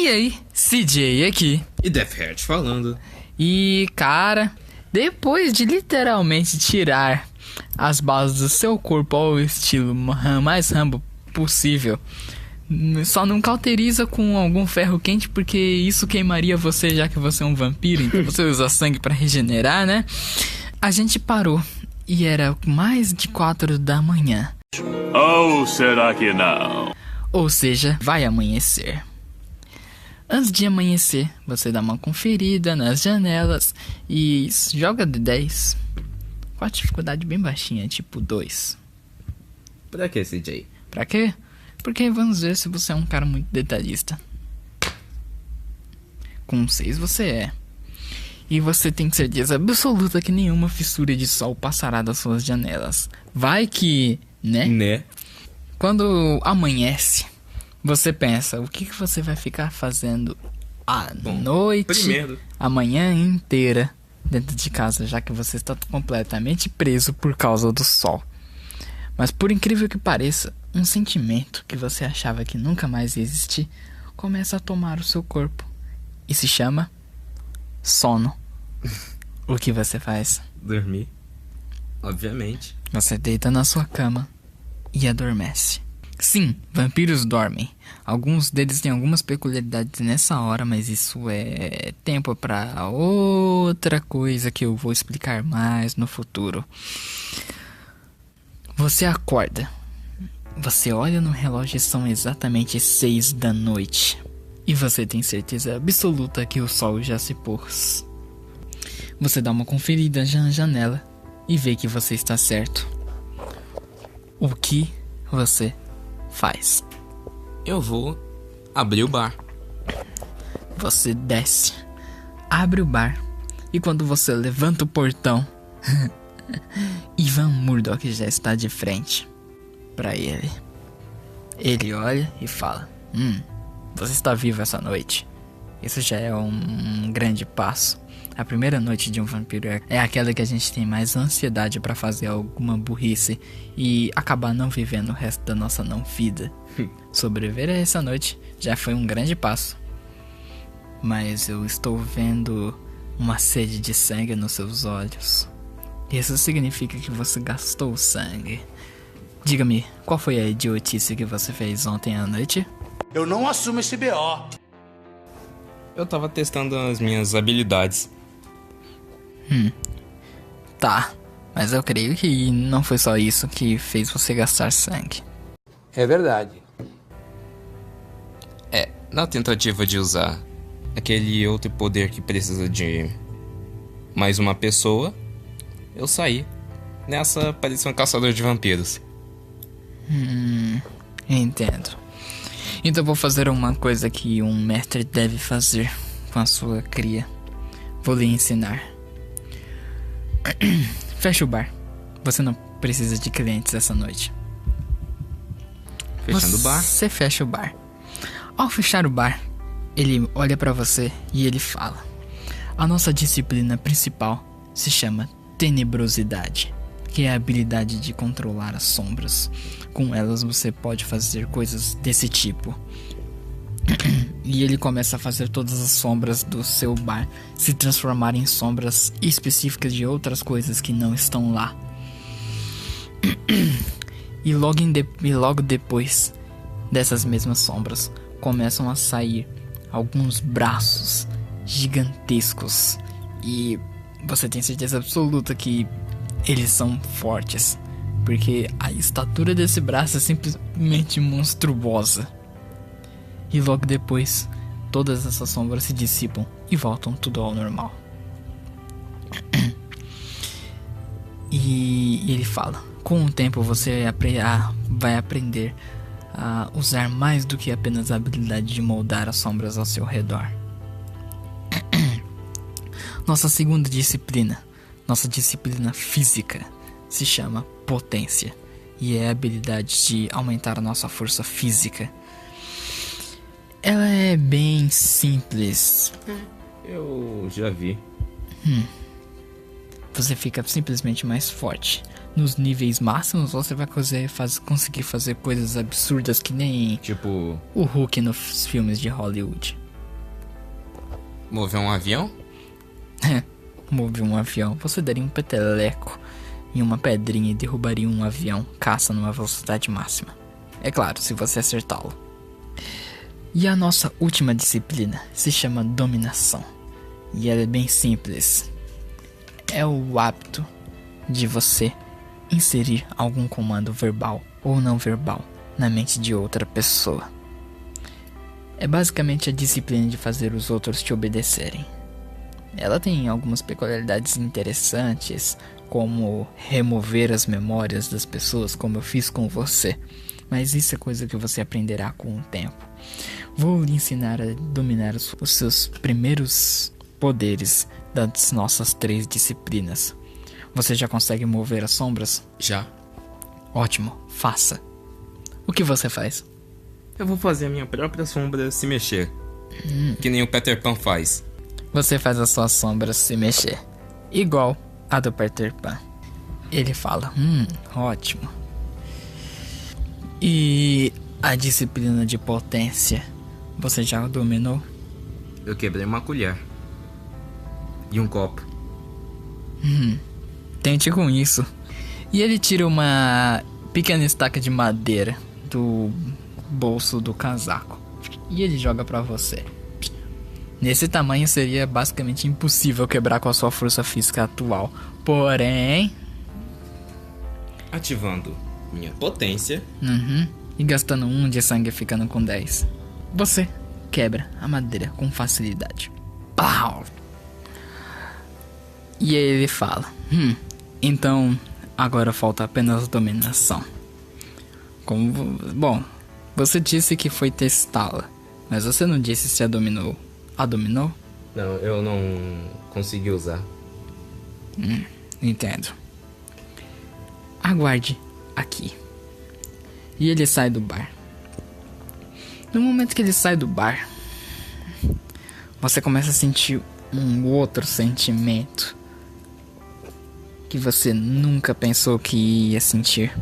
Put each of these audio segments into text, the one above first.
E aí, CJ aqui. E Deathhead falando. E cara, depois de literalmente tirar as bases do seu corpo ao estilo mais Rambo possível, só não cauteriza com algum ferro quente, porque isso queimaria você, já que você é um vampiro, então você usa sangue pra regenerar, né? A gente parou e era mais de 4 da manhã. Ou será que não? Ou seja, vai amanhecer. Antes de amanhecer, você dá uma conferida nas janelas e joga de 10. Com a dificuldade bem baixinha, tipo 2. Pra que, CJ? Pra quê? Porque vamos ver se você é um cara muito detalhista. Com 6 você é. E você tem certeza absoluta que nenhuma fissura de sol passará das suas janelas. Vai que, né? Quando amanhece, você pensa, o que você vai ficar fazendo à noite, primeiro, a manhã inteira dentro de casa, já que você está completamente preso por causa do sol. Mas por incrível que pareça, um sentimento que você achava que nunca mais ia existir começa a tomar o seu corpo e se chama sono. O que você faz? Dormir. Obviamente. Você deita na sua cama e adormece. Sim, vampiros dormem. Alguns deles têm algumas peculiaridades nessa hora, mas isso é tempo para outra coisa que eu vou explicar mais no futuro. Você acorda. Você olha no relógio e são exatamente 6 da noite. E você tem certeza absoluta que o sol já se pôs. Você dá uma conferida na janela e vê que você está certo. O que você faz? Eu vou abrir o bar. Você desce, abre o bar e quando você levanta o portão, Ivan Murdoch já está de frente para ele. Ele olha e fala: você está vivo essa noite. Isso já é um grande passo. A primeira noite de um vampiro é aquela que a gente tem mais ansiedade para fazer alguma burrice e acabar não vivendo o resto da nossa não vida. Sobreviver a essa noite já foi um grande passo. Mas eu estou vendo uma sede de sangue nos seus olhos. Isso significa que você gastou sangue. Diga-me, qual foi a idiotice que você fez ontem à noite? Eu não assumo esse BO. Eu tava testando as minhas habilidades. Tá, mas eu creio que não foi só isso que fez você gastar sangue. É verdade. Na tentativa de usar aquele outro poder que precisa de mais uma pessoa, eu saí. Nessa parecia um caçador de vampiros. Entendo. Então vou fazer uma coisa que um mestre deve fazer com a sua cria. Vou lhe ensinar. Fecha o bar. Você não precisa de clientes essa noite. Fechando o bar. Você fecha o bar. Ao fechar o bar, ele olha pra você e ele fala: a nossa disciplina principal se chama tenebrosidade, que é a habilidade de controlar as sombras. Com elas você pode fazer coisas desse tipo. E ele começa a fazer todas as sombras do seu bar se transformarem em sombras específicas de outras coisas que não estão lá. E logo depois dessas mesmas sombras começam a sair alguns braços gigantescos. E você tem certeza absoluta que eles são fortes, porque a estatura desse braço é simplesmente monstruosa. E logo depois, todas essas sombras se dissipam e voltam tudo ao normal. E ele fala: com o tempo você vai aprender a usar mais do que apenas a habilidade de moldar as sombras ao seu redor. Nossa segunda disciplina, nossa disciplina física, se chama potência. E é a habilidade de aumentar a nossa força física. Ela é bem simples. Eu já vi. Você fica simplesmente mais forte. Nos níveis máximos você vai conseguir fazer coisas absurdas que nem Tipo, o Hulk nos filmes de Hollywood. Mover um avião? Mover um avião. Você daria um peteleco em uma pedrinha e derrubaria um avião caça numa velocidade máxima. É claro, se você acertá-lo. E a nossa última disciplina se chama dominação. E ela é bem simples. É o hábito de você inserir algum comando verbal ou não verbal na mente de outra pessoa. É basicamente a disciplina de fazer os outros te obedecerem. Ela tem algumas peculiaridades interessantes, como remover as memórias das pessoas, como eu fiz com você. Mas isso é coisa que você aprenderá com o tempo. Vou lhe ensinar a dominar os seus primeiros poderes das nossas 3 disciplinas. Você já consegue mover as sombras? Já. Ótimo, faça. O que você faz? Eu vou fazer a minha própria sombra se mexer. Que nem o Peter Pan faz. Você faz as suas sombras se mexer, igual a do Peter Pan. Ele fala, ótimo. E a disciplina de potência, você já dominou? Eu quebrei uma colher. E um copo. Tente com isso. E ele tira uma pequena estaca de madeira do bolso do casaco e ele joga pra você. Nesse tamanho seria basicamente impossível quebrar com a sua força física atual. Porém... Ativando minha potência. E gastando 1 de sangue, ficando com 10. Você quebra a madeira com facilidade. Pau! E aí ele fala, então agora falta apenas dominação. Bom, você disse que foi testá-la, mas você não disse se a dominou. A dominou? Não, eu não consegui usar. Entendo. Aguarde aqui. E ele sai do bar. No momento que ele sai do bar, você começa a sentir um outro sentimento que você nunca pensou que ia sentir.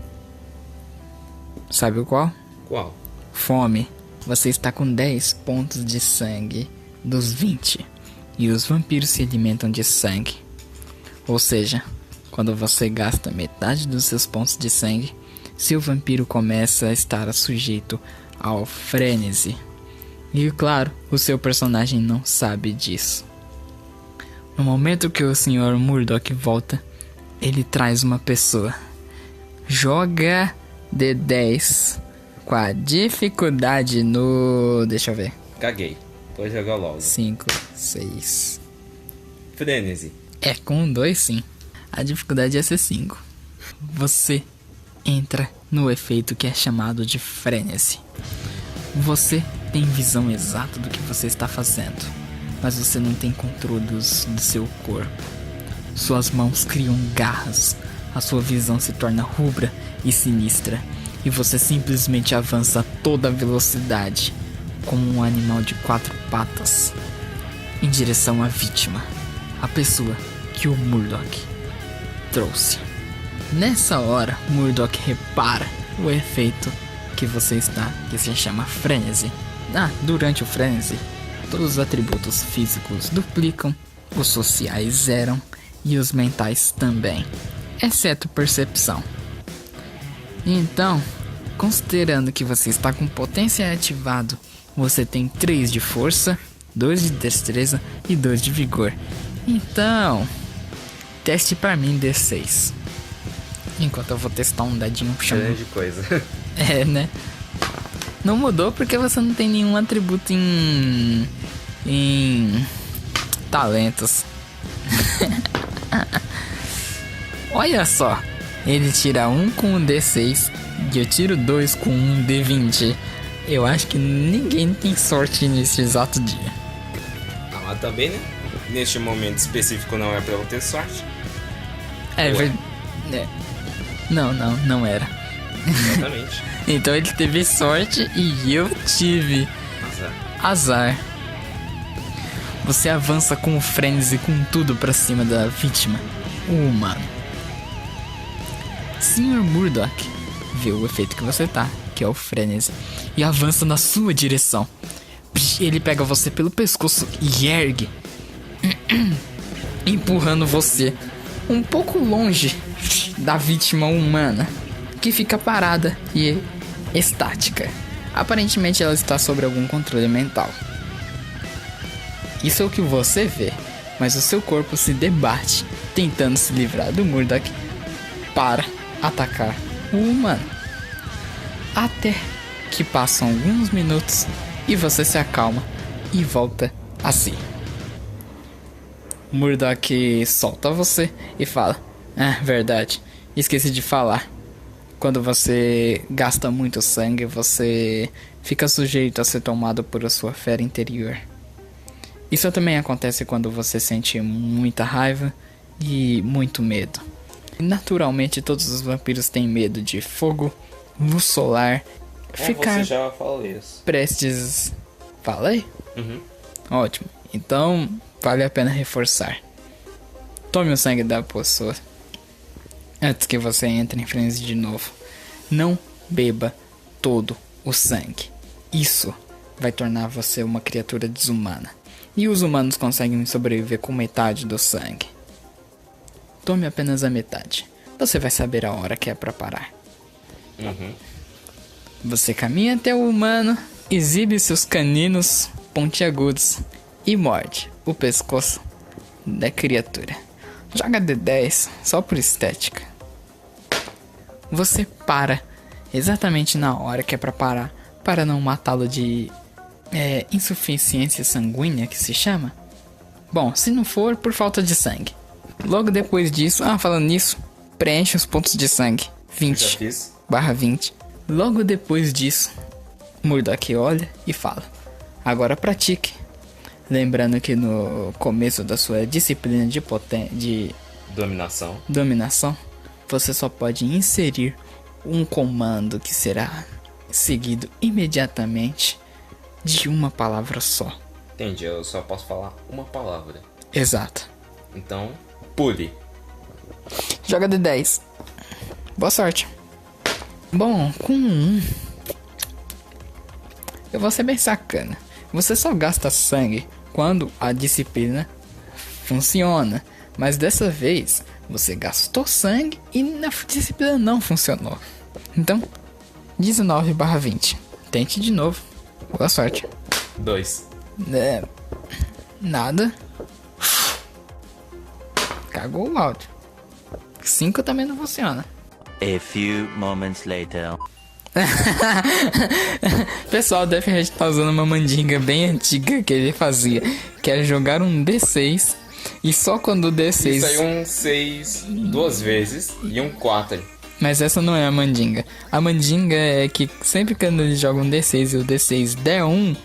Sabe o qual? Qual? Fome. Você está com 10 pontos de sangue dos 20. E os vampiros se alimentam de sangue. Ou seja, quando você gasta metade dos seus pontos de sangue, seu vampiro começa a estar sujeito ao frenesi. E claro, o seu personagem não sabe disso. No momento que o Sr. Murdock volta, ele traz uma pessoa. Joga D10 com a dificuldade no... Deixa eu ver. Caguei. Vou jogar logo. 5, 6. Frenesi. É, com 2 sim. A dificuldade é ser 5. Você entra no efeito que é chamado de frenesi. Você tem visão exata do que você está fazendo, mas você não tem controle do seu corpo. Suas mãos criam garras, a sua visão se torna rubra e sinistra, e você simplesmente avança a toda velocidade, como um animal de 4 patas, em direção à vítima, a pessoa que o Murdock trouxe. Nessa hora, Murdock repara o efeito que você está, que se chama frenesi. Durante o frenesi, todos os atributos físicos duplicam, os sociais zeram e os mentais também, exceto percepção. Então, considerando que você está com potência ativado, você tem 3 de força, 2 de destreza e 2 de vigor. Então, teste para mim D6. Enquanto eu vou testar um dadinho puxando. Grande coisa. É, né? Não mudou porque você não tem nenhum atributo em talentos. Olha só, ele tira 1 com um D6 e eu tiro 2 com um D20. Eu acho que ninguém tem sorte nesse exato dia. Mas também, né? Neste momento específico não é pra eu ter sorte. É Ué. verdade. Não era. Exatamente. Então ele teve sorte e eu tive azar. Você avança com o frenesi, com tudo pra cima da vítima, o humano. Sr. Murdock vê o efeito que você tá, que é o frenesi, e avança na sua direção. Ele pega você pelo pescoço e ergue, empurrando você um pouco longe da vítima humana, que fica parada e estática. Aparentemente ela está sob algum controle mental. Isso é o que você vê, mas o seu corpo se debate, tentando se livrar do Murdock para atacar o humano. Até que passam alguns minutos e você se acalma e volta a si. Murdock solta você e fala: "Ah, verdade, esqueci de falar. Quando você gasta muito sangue, você fica sujeito a ser tomado por a sua fera interior. Isso também acontece quando você sente muita raiva e muito medo. Naturalmente, todos os vampiros têm medo de fogo, luz solar, ficar Você já falou isso. prestes... Falei? Uhum. Ótimo. Então, vale a pena reforçar. Tome o sangue da pessoa antes que você entre em frenesi de novo. Não beba todo o sangue. Isso vai tornar você uma criatura desumana. E os humanos conseguem sobreviver com metade do sangue. Tome apenas a metade. Você vai saber a hora que é pra parar." Uhum. Você caminha até o humano, exibe seus caninos pontiagudos e morde o pescoço da criatura. Joga D10 só por estética. Você para exatamente na hora que é pra parar, para não matá-lo de insuficiência sanguínea, que se chama. Bom, se não for, por falta de sangue. Logo depois disso, falando nisso, preenche os pontos de sangue. Já 20 fiz. barra 20. Logo depois disso, Murdock olha e fala: "Agora pratique." Lembrando que no começo da sua disciplina de Dominação. você só pode inserir um comando que será seguido imediatamente de uma palavra só. Entendi, eu só posso falar uma palavra. Exato. Então, pule. Joga de 10. Boa sorte. Bom, com eu vou ser bem sacana. Você só gasta sangue quando a disciplina funciona. Mas dessa vez, você gastou sangue e a disciplina não funcionou. Então, 19 barra 20. Tente de novo. Boa sorte. 2. Nada. Cagou o áudio. 5 também não funciona. A few moments later. Pessoal, deve estar usando uma mandinga bem antiga que ele fazia, que era jogar um D6 e só quando o D6... Isso aí um 6 duas vezes e um 4. Mas essa não é a mandinga. A mandinga é que sempre que ele joga um D6 e o D6 der 1,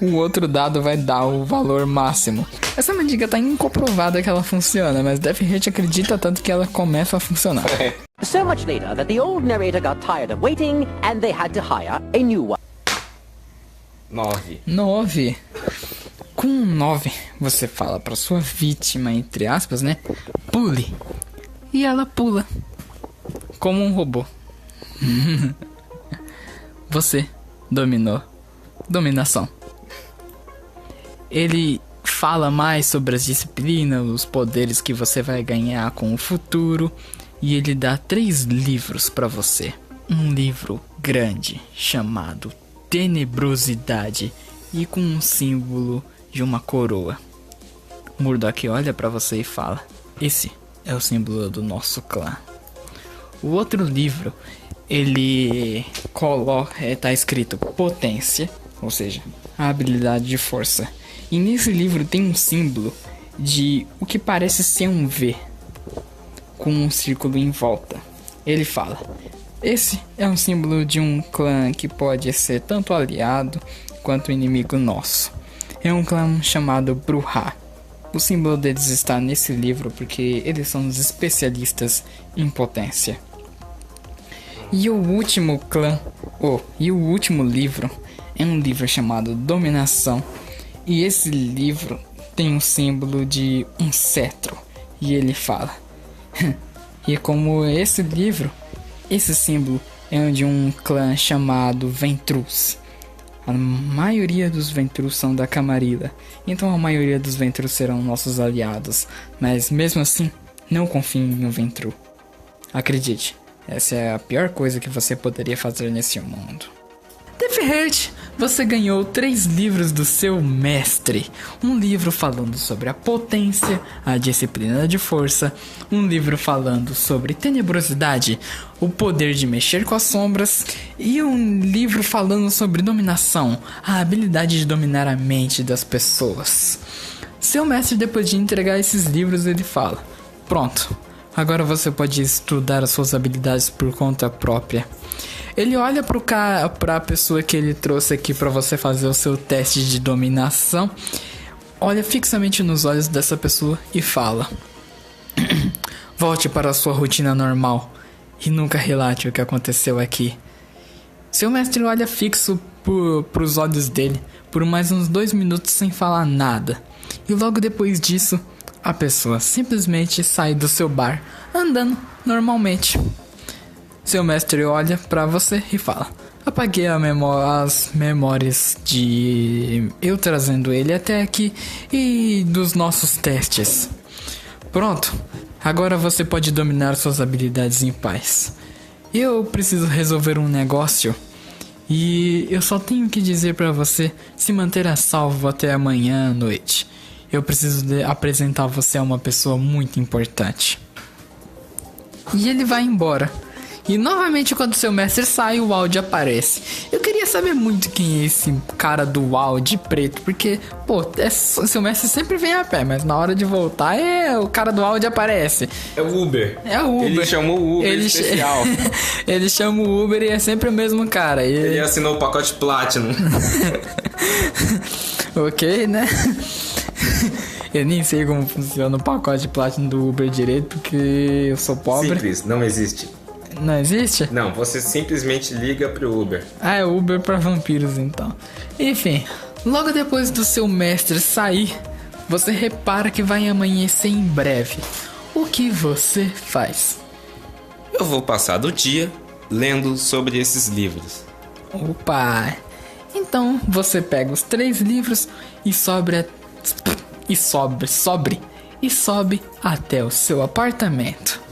o outro dado vai dar o valor máximo. Essa mandinga tá incomprovada que ela funciona, mas Death Hit acredita tanto que ela começa a funcionar. So much later that the old narrator got tired of waiting and they had to hire a new one. 9. 9. Com 9, você fala pra sua vítima, entre aspas, né? Pule. E ela pula. Como um robô. Você dominou. Dominação. Ele fala mais sobre as disciplinas, os poderes que você vai ganhar com o futuro. E ele dá 3 livros pra você. Um livro grande chamado Tenebrosidade e com um símbolo de uma coroa. Murdock olha pra você e fala: "Esse é o símbolo do nosso clã." O outro livro, ele tá escrito potência, ou seja, a habilidade de força. E nesse livro tem um símbolo de o que parece ser um V, com um círculo em volta. Ele fala: "Esse é um símbolo de um clã que pode ser tanto aliado quanto inimigo nosso. É um clã chamado Brujah. O símbolo deles está nesse livro porque eles são os especialistas em potência." E o último livro é um livro chamado Dominação. E esse livro tem um símbolo de um cetro. E ele fala: "E como esse livro, esse símbolo é de um clã chamado Ventrus. A maioria dos Ventrus são da Camarilla, então a maioria dos Ventrus serão nossos aliados, mas mesmo assim, não confie em um Ventru. Acredite, essa é a pior coisa que você poderia fazer nesse mundo. Deathheart, você ganhou 3 livros do seu mestre. Um livro falando sobre a potência, a disciplina de força. Um livro falando sobre tenebrosidade, o poder de mexer com as sombras. E um livro falando sobre dominação, a habilidade de dominar a mente das pessoas. Seu mestre, depois de entregar esses livros, ele fala: pronto, agora você pode estudar as suas habilidades por conta própria. Ele olha pra pessoa que ele trouxe aqui pra você fazer o seu teste de dominação, olha fixamente nos olhos dessa pessoa e fala: volte para a sua rotina normal e nunca relate o que aconteceu aqui. Seu mestre olha fixo pros olhos dele por mais uns 2 minutos sem falar nada. E logo depois disso, a pessoa simplesmente sai do seu bar, andando normalmente. Seu mestre olha pra você e fala: apaguei as memórias de eu trazendo ele até aqui e dos nossos testes. Pronto, agora você pode dominar suas habilidades em paz. Eu preciso resolver um negócio e eu só tenho que dizer pra você se manter a salvo até amanhã à noite. Eu preciso apresentar você a uma pessoa muito importante. E ele vai embora. E novamente, quando seu mestre sai, o Audi aparece. Eu queria saber muito quem é esse cara do Audi preto, porque, pô, seu mestre sempre vem a pé, mas na hora de voltar, o cara do Audi aparece. É o Uber. É o Uber. Ele chamou o Uber especial. Ele chama o Uber e é sempre o mesmo cara. Ele assinou o pacote Platinum. Ok, né? Eu nem sei como funciona o pacote Platinum do Uber direito, porque eu sou pobre. Simples, não existe. Não existe? Não, você simplesmente liga pro Uber. Ah, é Uber pra vampiros então. Enfim, logo depois do seu mestre sair, você repara que vai amanhecer em breve. O que você faz? Eu vou passar o dia lendo sobre esses livros. Opa! Então você pega os 3 livros e sobe até o seu apartamento.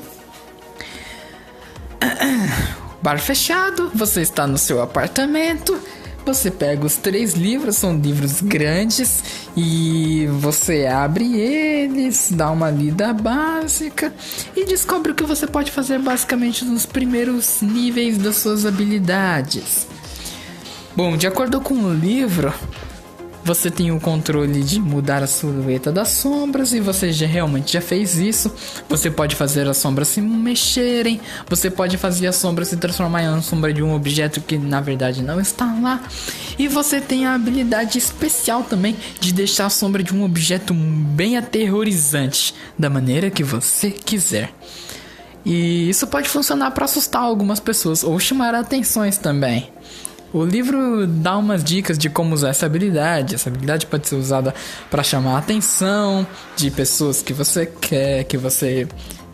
Bar fechado, você está no seu apartamento. Você pega os 3 livros, são livros grandes, e você abre eles, dá uma lida básica e descobre o que você pode fazer basicamente nos primeiros níveis das suas habilidades. Bom, de acordo com o livro, você tem o controle de mudar a silhueta das sombras, e você realmente já fez isso. Você pode fazer as sombras se mexerem, você pode fazer a sombra se transformar em sombra de um objeto que na verdade não está lá. E você tem a habilidade especial também de deixar a sombra de um objeto bem aterrorizante, da maneira que você quiser. E isso pode funcionar para assustar algumas pessoas ou chamar atenções também. O livro dá umas dicas de como usar essa habilidade. Essa habilidade pode ser usada para chamar a atenção de pessoas que você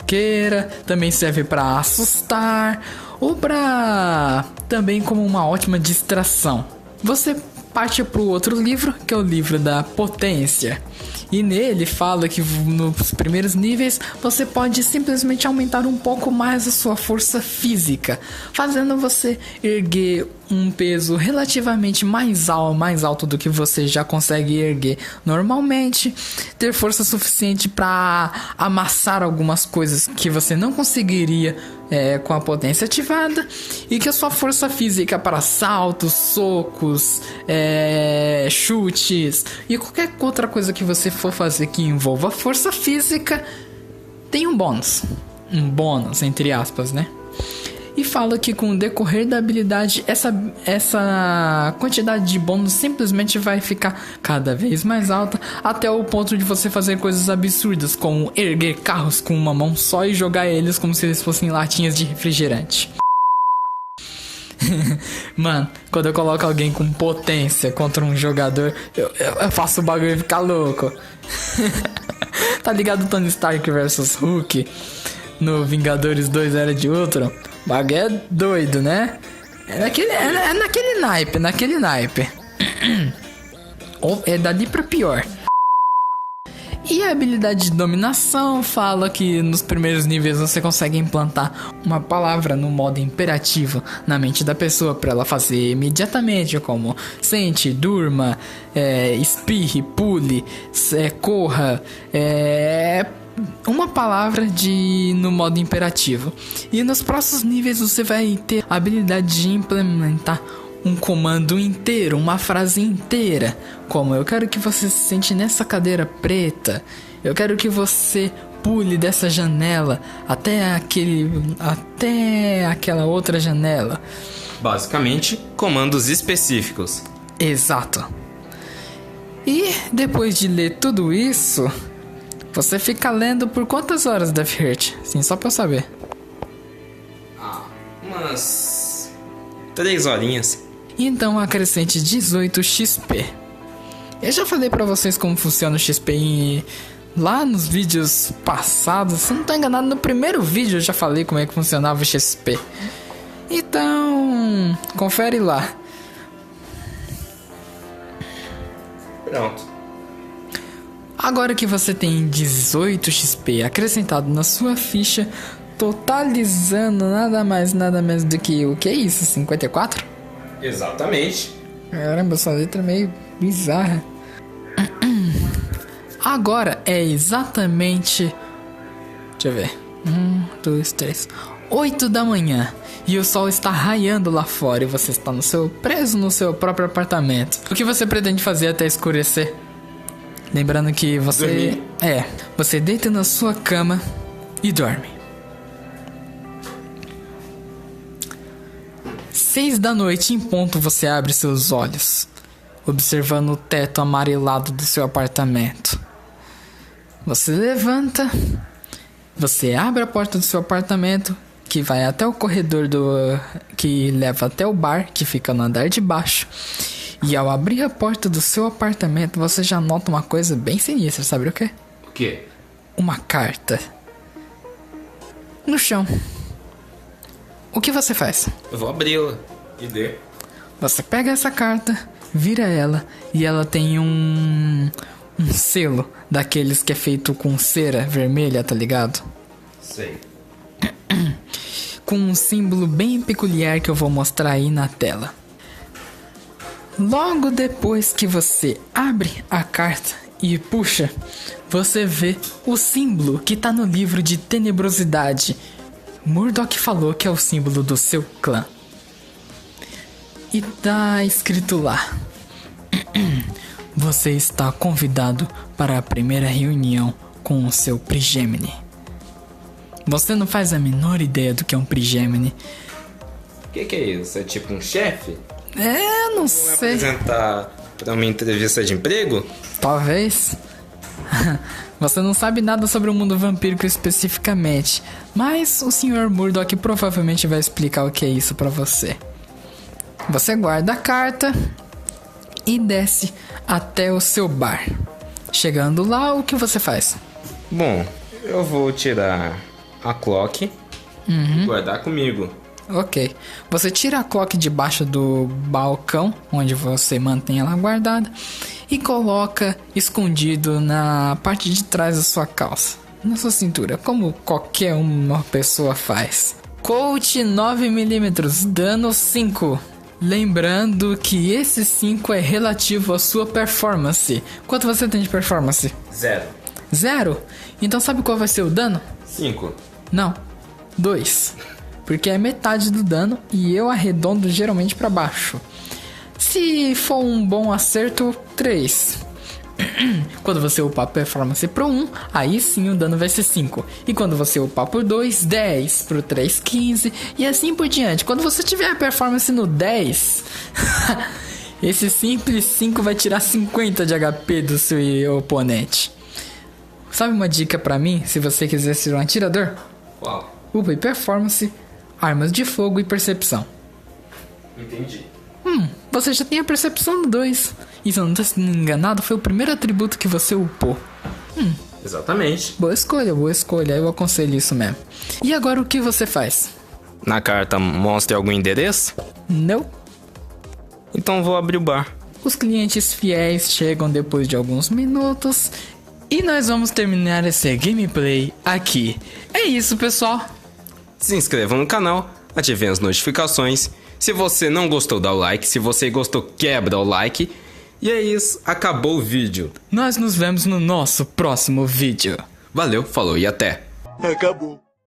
queira. Também serve para assustar ou para também como uma ótima distração. Você parte para o outro livro, que é o livro da potência. E nele fala que nos primeiros níveis você pode simplesmente aumentar um pouco mais a sua força física, fazendo você erguer um peso relativamente mais alto do que você já consegue erguer normalmente, ter força suficiente para amassar algumas coisas que você não conseguiria com a potência ativada, e que a sua força física para saltos, socos, chutes e qualquer outra coisa que você for fazer que envolva força física tem um bônus entre aspas, né? E fala que com o decorrer da habilidade, essa quantidade de bônus simplesmente vai ficar cada vez mais alta, até o ponto de você fazer coisas absurdas, como erguer carros com uma mão só e jogar eles como se eles fossem latinhas de refrigerante. Mano, quando eu coloco alguém com potência contra um jogador, eu faço o bagulho ficar louco. Tá ligado Tony Stark vs Hulk no Vingadores 2 Era de Ultron? O bagulho é doido, né? É naquele naipe. Ou é dali pra pior. E a habilidade de dominação fala que nos primeiros níveis você consegue implantar uma palavra no modo imperativo na mente da pessoa para ela fazer imediatamente, como sente, durma, espirre, pule, corra, uma palavra no modo imperativo. E nos próximos níveis você vai ter a habilidade de implementar um comando inteiro, uma frase inteira, como eu quero que você se sente nessa cadeira preta, eu quero que você pule dessa janela até aquela outra janela. Basicamente, comandos específicos. Exato. E depois de ler tudo isso, você fica lendo por quantas horas, Death Heart? Sim, só pra eu saber. Umas 3 horinhas. Então acrescente 18 XP. Eu já falei pra vocês como funciona o XP lá nos vídeos passados. Se não tô enganado, no primeiro vídeo eu já falei como é que funcionava o XP. Então, confere lá. Pronto. Agora que você tem 18 XP acrescentado na sua ficha, totalizando nada mais nada menos do que o que é isso? 54? Exatamente. Caramba, essa letra é meio bizarra. Agora é exatamente... Deixa eu ver. 2, 3... 8 da manhã. E o sol está raiando lá fora. E você está preso no seu próprio apartamento. O que você pretende fazer até escurecer? Lembrando que você... Dormir. Você deita na sua cama e dorme. 6 da noite em ponto você abre seus olhos, observando o teto amarelado do seu apartamento. Você levanta, você abre a porta do seu apartamento, que vai até o corredor que leva até o bar, que fica no andar de baixo. E ao abrir a porta do seu apartamento, você já nota uma coisa bem sinistra, sabe o quê? O quê? Uma carta no chão. O que você faz? Eu vou abri-la e ler. Você pega essa carta, vira ela e ela tem um selo daqueles que é feito com cera vermelha, tá ligado? Sei. Com um símbolo bem peculiar que eu vou mostrar aí na tela. Logo depois que você abre a carta e puxa, você vê o símbolo que tá no livro de tenebrosidade. Murdoch falou que é o símbolo do seu clã. E tá escrito lá: você está convidado para a primeira reunião com o seu Prigêmine. Você não faz a menor ideia do que é um Prigêmine. O que é isso? É tipo um chefe? Não sei. Apresentar para uma entrevista de emprego? Talvez. Você não sabe nada sobre o mundo vampírico especificamente, mas o Sr. Murdoch provavelmente vai explicar o que é isso pra você. Você guarda a carta e desce até o seu bar. Chegando lá, o que você faz? Bom, eu vou tirar a clock e guardar comigo. Ok. Você tira a clock debaixo do balcão, onde você mantém ela guardada, e coloca escondido na parte de trás da sua calça, na sua cintura, como qualquer uma pessoa faz. Coach 9mm, dano 5. Lembrando que esse 5 é relativo à sua performance. Quanto você tem de performance? 0. 0? Então sabe qual vai ser o dano? 5. Não, 2. Porque é metade do dano e eu arredondo geralmente pra baixo. Se for um bom acerto, 3. Quando você upar a performance pro 1, aí sim o dano vai ser 5. E quando você upar por 2, 10. Pro 3, 15. E assim por diante. Quando você tiver a performance no 10, esse simples 5 vai tirar 50 de HP do seu oponente. Sabe uma dica pra mim, se você quiser ser um atirador? Qual? Upa e performance, armas de fogo e percepção. Entendi. Você já tem a percepção do 2. E se eu não tô sendo enganado, foi o primeiro atributo que você upou. Exatamente. Boa escolha. Eu aconselho isso mesmo. E agora o que você faz? Na carta mostra algum endereço? Não. Então vou abrir o bar. Os clientes fiéis chegam depois de alguns minutos e nós vamos terminar esse gameplay aqui. É isso, pessoal. Se inscreva no canal, ative as notificações. Se você não gostou, dá o like. Se você gostou, quebra o like. E é isso, acabou o vídeo. Nós nos vemos no nosso próximo vídeo. Valeu, falou e até. Acabou.